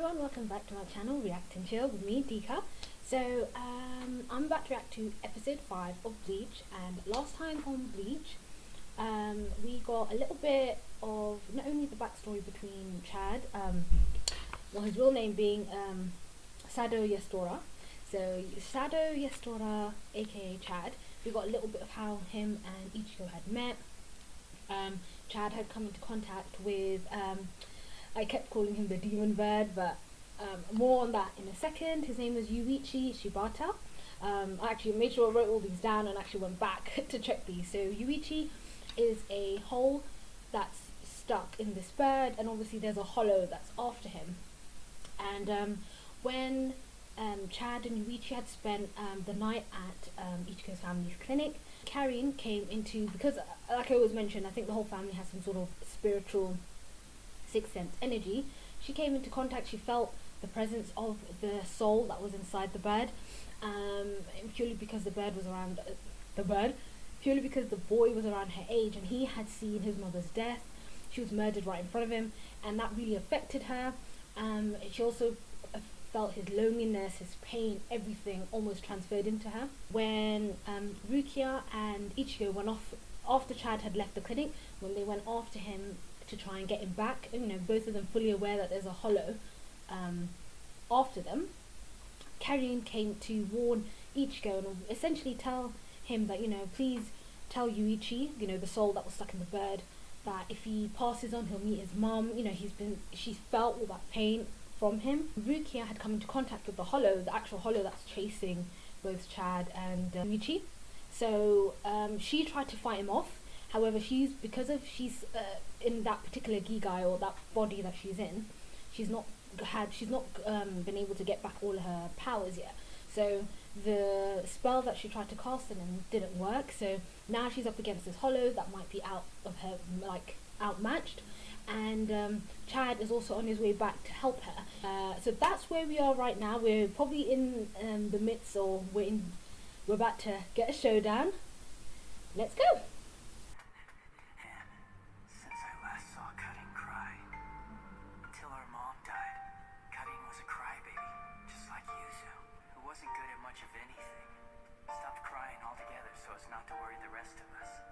everyone, welcome back to my channel, React and Chill with me, Dika. So, I'm about to react to episode 5 of Bleach, and last time on Bleach, we got a little bit of not only the backstory between Chad, well, his real name being Sado Yasutora. So, Sado Yasutora AKA Chad. We got a little bit of how him and Ichigo had met. Chad had come into contact with, I kept calling him the demon bird, but more on that in a second. His name was Yuichi Shibata. I actually made sure I wrote all these down and actually went back to check these. So Yuichi is a hole that's stuck in this bird, and obviously there's a hollow that's after him. And when Chad and Yuichi had spent the night at Ichigo's family's clinic, Karin came into, because like I always mention, I think the whole family has some sort of spiritual sixth sense energy. She came into contact, she felt the presence of the soul that was inside the bird, purely because the bird was around purely because the boy was around her age and he had seen his mother's death. She was murdered right in front of him, and that really affected her. She also felt his loneliness, his pain, everything almost transferred into her. When Rukia and Ichigo went off after Chad had left the clinic, when they went after him to try and get him back, you know, both of them fully aware that there's a hollow after them, Karin came to warn Ichigo and essentially tell him that, you know, please tell Yuichi, you know, the soul that was stuck in the bird, that if he passes on, he'll meet his mom. You know, she's felt all that pain from him. Rukia had come into contact with the hollow, the actual hollow that's chasing both Chad and Yuichi. So she tried to fight him off. However, she's in that particular Gigai, or that body that she's in, she's not been able to get back all her powers yet. So the spell that she tried to cast on him didn't work. So now she's up against this hollow that might be out of her, like outmatched. And Chad is also on his way back to help her. So that's where we are right now. We're probably in the midst, or we're about to get a showdown. Let's go.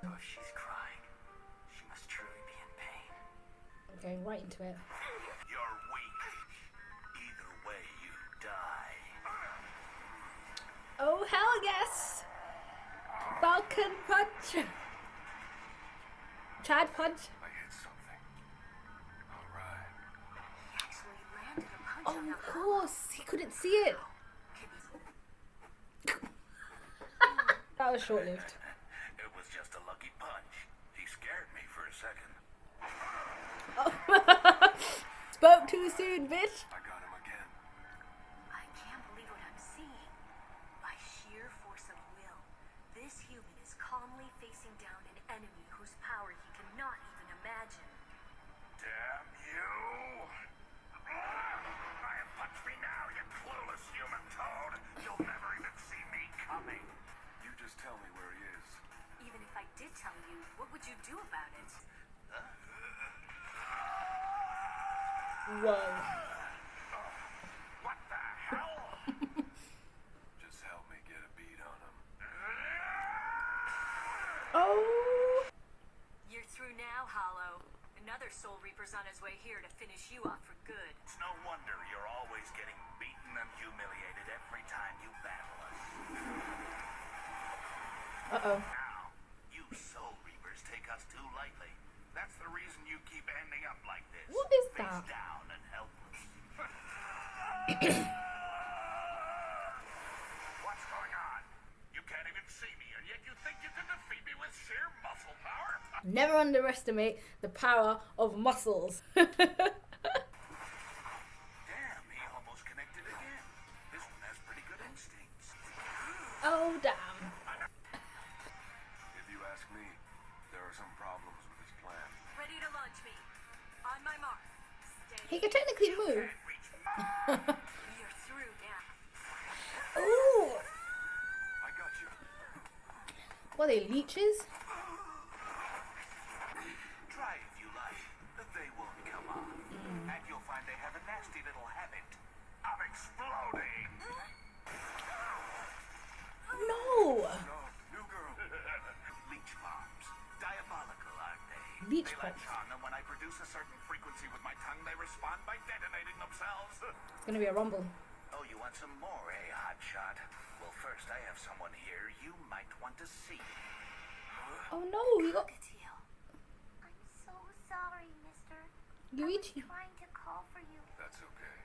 So if she's crying, she must truly be in pain. I'm going right into it. You're weak. Either way, you die. Oh, hell yes! Falcon punch! Chad punch! I hit something. Alright. He actually landed a punch Oh, on of course! He couldn't see it! That was short-lived. It was just a lucky punch. He scared me for a second. Oh. Spoke too soon, bitch! I got him again. I can't believe what I'm seeing. By sheer force of will, this human is calmly facing down an enemy whose power he cannot even imagine. Damn you! Try and punch me now, you clueless human toad! You'll never even see me coming. You just tell me where he is. Even if I did tell you, what would you do about it? Whoa. What the hell? Just help me get a beat on him. Oh! You're through now, Hollow. Another Soul Reaper's on his way here to finish you off for good. It's no wonder you're always getting beaten and humiliated every time you battle us. Uh-oh. Now, you Soul Reapers take us too lightly. That's the reason you keep ending up like this. What is Face that? down and helpless. What's going on? You can't even see me, and yet you think you can defeat me with sheer muscle power? Never underestimate the power of muscles. Damn, he almost connected again. This one has pretty good instincts. Oh, damn. If you ask me, there are some problems with his plan. Ready to launch me. On my mark. He Steady. can technically move. Can't reach me. You're through now. Ooh! I got you. What are they, leeches? Try if you like. They won't come on. And you'll find they have a nasty little habit produce a certain frequency with my tongue, they respond by detonating themselves. It's gonna be a rumble. Oh, you want some more, eh, hotshot? Well, first, I have someone here you might want to see. Oh no, you got Cockatiel. I'm so sorry, mister. Yuichi. I was trying to call for you. That's okay.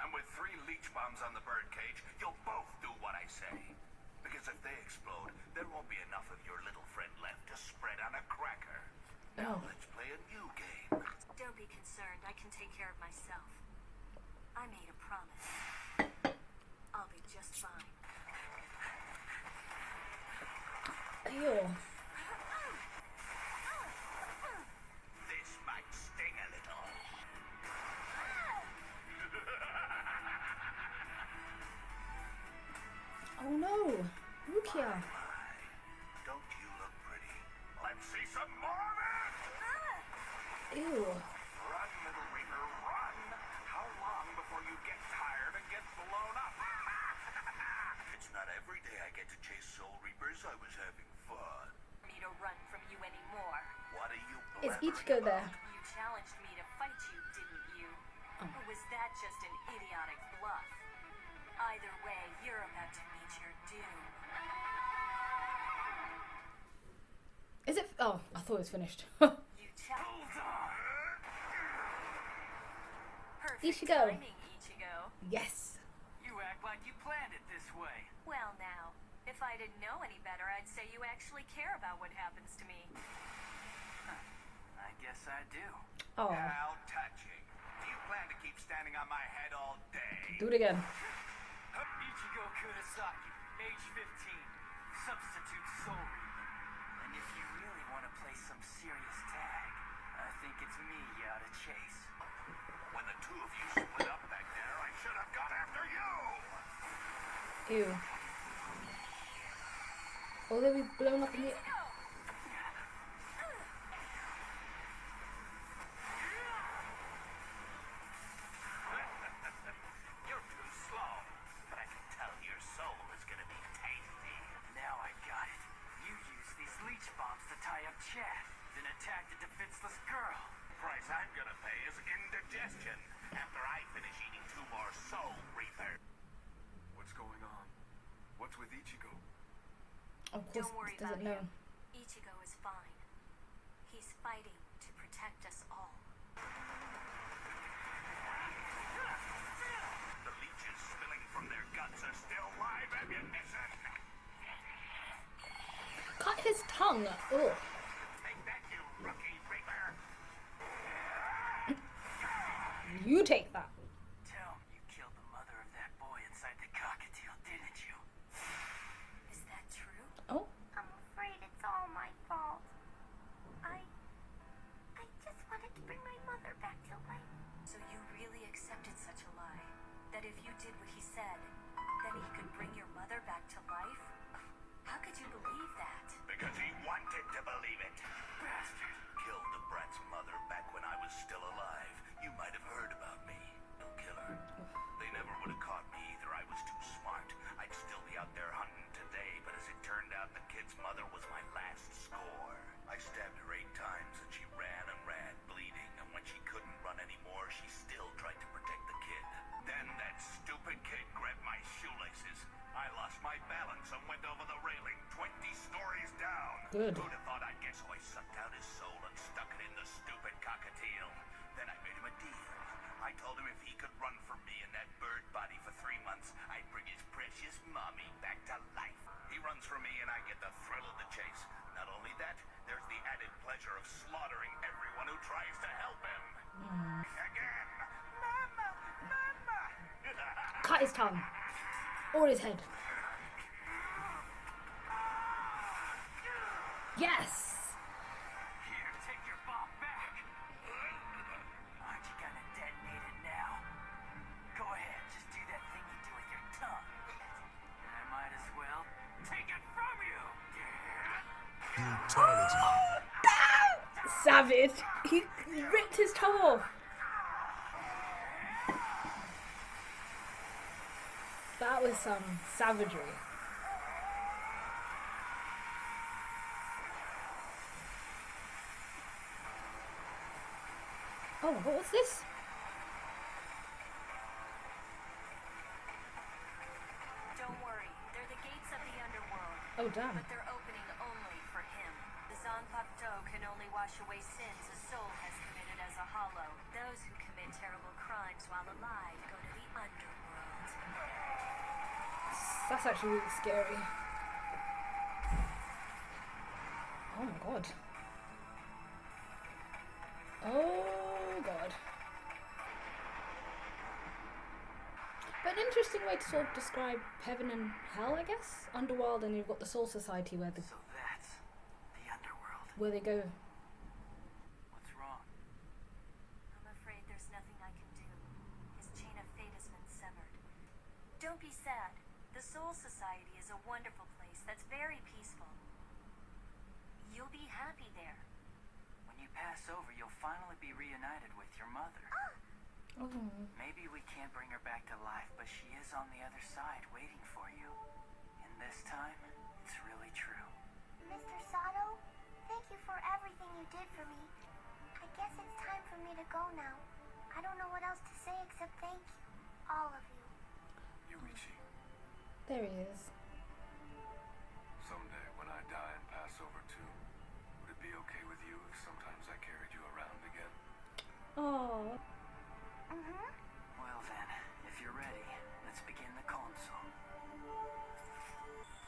And with 3 leech bombs on the birdcage, you'll both do what I say. Because if they explode, there won't be enough of your little friend left to spread on a cracker. Now Oh. let's play a new game. Don't be concerned. I can take care of myself. I made a promise. I'll be just fine. Ew. This might sting a little. Oh no, Rukia. Don't you look pretty? Let's see some more of it! Ew. Run, Little Reaper, run! How long before you get tired and get blown up? It's not every day I get to chase Soul Reapers. I was having fun. Me to run from you anymore. What are you Is blabbering Ichigo there? about? You challenged me to fight you, didn't you? Oh. Or was that just an idiotic bluff? Either way, you're about to meet your doom. Is it? Oh, I thought it was finished. You challenged. Perfect Ichigo. timing, Ichigo. Yes. You act like you planned it this way. Well now, if I didn't know any better, I'd say you actually care about what happens to me. I guess I do. Oh, How touching. Do you plan to keep standing on my head all day? do it again. Ichigo Kurosaki, age 15, substitute soul reaper. And if you really want to play some serious tag, I think it's me you ought to chase. When the two of you split up back there, I should have got after you! Ew. Oh, they'll be blown up in the. You're too slow, but I can tell your soul is gonna be tasty. Now I got it. You used these leech bombs to tie up Chad, then attacked a defenseless girl. The price I'm gonna pay is indigestion after I finish eating 2 more Soul Reapers. What's going on? What's with Ichigo? Of course, Don't worry it doesn't about know. him. Ichigo is fine. He's fighting to protect us all. The leeches spilling from their guts are still live ammunition. Cut his tongue. Ugh. Take that, you rookie Reaper. You take that. Tell me you killed the mother of that boy inside the cockatiel, didn't you? Is that true? Oh. I'm afraid it's all my fault. I just wanted to bring my mother back to life. So you really accepted such a lie? That if you did what he said, then he could bring your mother back to life? How could you believe that? Because he wanted to believe it. Bastard. Killed the brat's mother back when I was still alive. You might have heard about me. No killer. They never would have caught me either. I was too smart. I'd still be out there hunting today, but as it turned out, the kid's mother was my last score. I stabbed her 8 times and she ran and ran, bleeding, and when she couldn't run anymore, she still tried to protect the kid. Then that stupid kid grabbed my shoelaces. I lost my balance and went over the railing 20 stories down. Good. Who'd have thought I'd get so I sucked out his soul and stuck it in the stupid cockatiel. Then I made him a deal. I told him if he could run from me in that bird body for 3 months, I'd bring his precious mommy back to life. He runs from me and I get the thrill of the chase. Not only that, there's the added pleasure of slaughtering everyone who tries to help him. Again. Mama! Mama! Cut his tongue. Or his head. Yes! Here, take your bomb back. Aren't you gonna detonate it now? Go ahead, just do that thing you do with your tongue. And I might as well take it from you. Savage. He ripped his tongue off. That was some savagery. Oh, what was this? Don't worry, they're the gates of the underworld. Oh, damn. But they're opening only for him. The Zanpakuto can only wash away sins a soul has committed as a hollow. Those who commit terrible crimes while alive go to the underworld. That's actually really scary. Oh my god. Oh god. But an interesting way to sort of describe heaven and hell, I guess. Underworld, and you've got the Soul Society where So that's the underworld. they go. What's wrong? I'm afraid there's nothing I can do. His chain of fate has been severed. Don't be sad. The Soul Society is a wonderful place that's very peaceful. You'll be happy there. When you pass over, you'll finally be reunited with your mother. Oh. Maybe we can't bring her back to life, but she is on the other side waiting for you. And this time, it's really true. Mr. Sado, thank you for everything you did for me. I guess it's time for me to go now. I don't know what else to say except thank you. All of you. Yuichi, There he is. someday when I die and pass over too, would it be okay with you if sometimes I carried you around again? Oh. Well then, if you're ready, let's begin the console.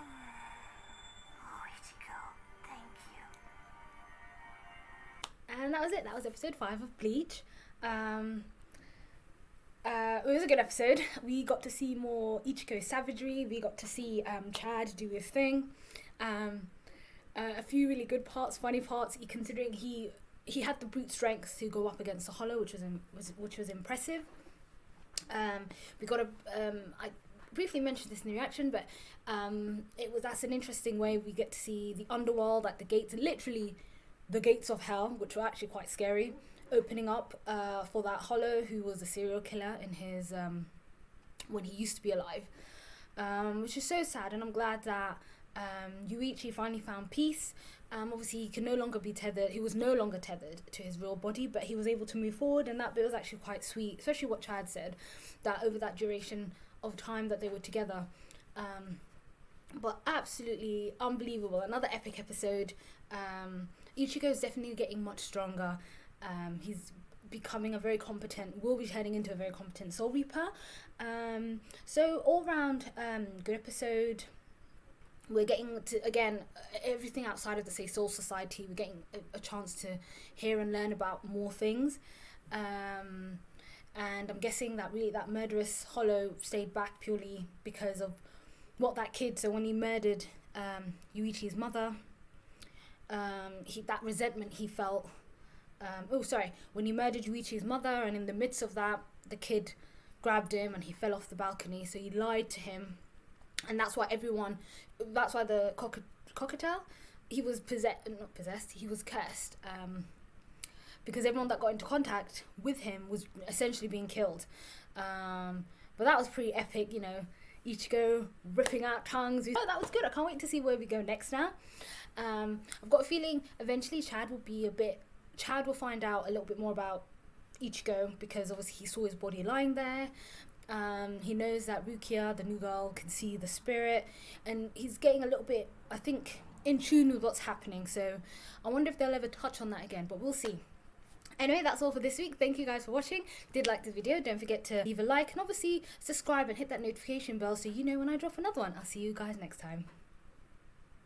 Oh, Ichigo, thank you. And that was it. That was episode 5 of Bleach. It was a good episode. We got to see more Ichigo savagery. We got to see Chad do his thing. A few really good parts, funny parts. Considering he had the brute strength to go up against the Hollow, which was impressive. We got I briefly mentioned this in the reaction, but that's an interesting way we get to see the underworld, like the gates, literally the gates of hell, which were actually quite scary, opening up for that Hollow who was a serial killer in his when he used to be alive, which is so sad. And I'm glad that Yuichi finally found peace. Obviously he can no longer be tethered. He was no longer tethered to his real body, but he was able to move forward, and that bit was actually quite sweet, especially what Chad said, that over that duration of time that they were together. But absolutely unbelievable. Another epic episode. Ichigo is definitely getting much stronger. He's becoming will be heading into a very competent Soul Reaper. So all round good episode. We're getting to, again, everything outside of the Soul Society. We're getting a chance to hear and learn about more things. And I'm guessing that really that murderous Hollow stayed back purely because of what that kid, so when he murdered Yuichi's mother, that resentment he felt, when he murdered Yuichi's mother, and in the midst of that, the kid grabbed him and he fell off the balcony, so he lied to him. And that's why the cockatiel, he was he was cursed, because everyone that got into contact with him was essentially being killed. But that was pretty epic, you know, Ichigo ripping out tongues. Oh, that was good. I can't wait to see where we go next now. I've got a feeling eventually Chad will find out a little bit more about Ichigo, because obviously he saw his body lying there. He knows that Rukia, the new girl, can see the spirit, and he's getting a little bit, I think, in tune with what's happening. So I wonder if they'll ever touch on that again, but we'll see. Anyway, that's all for this week. Thank you guys for watching. If you did like the video, don't forget to leave a like, and obviously subscribe and hit that notification bell so you know when I drop another one. I'll see you guys next time.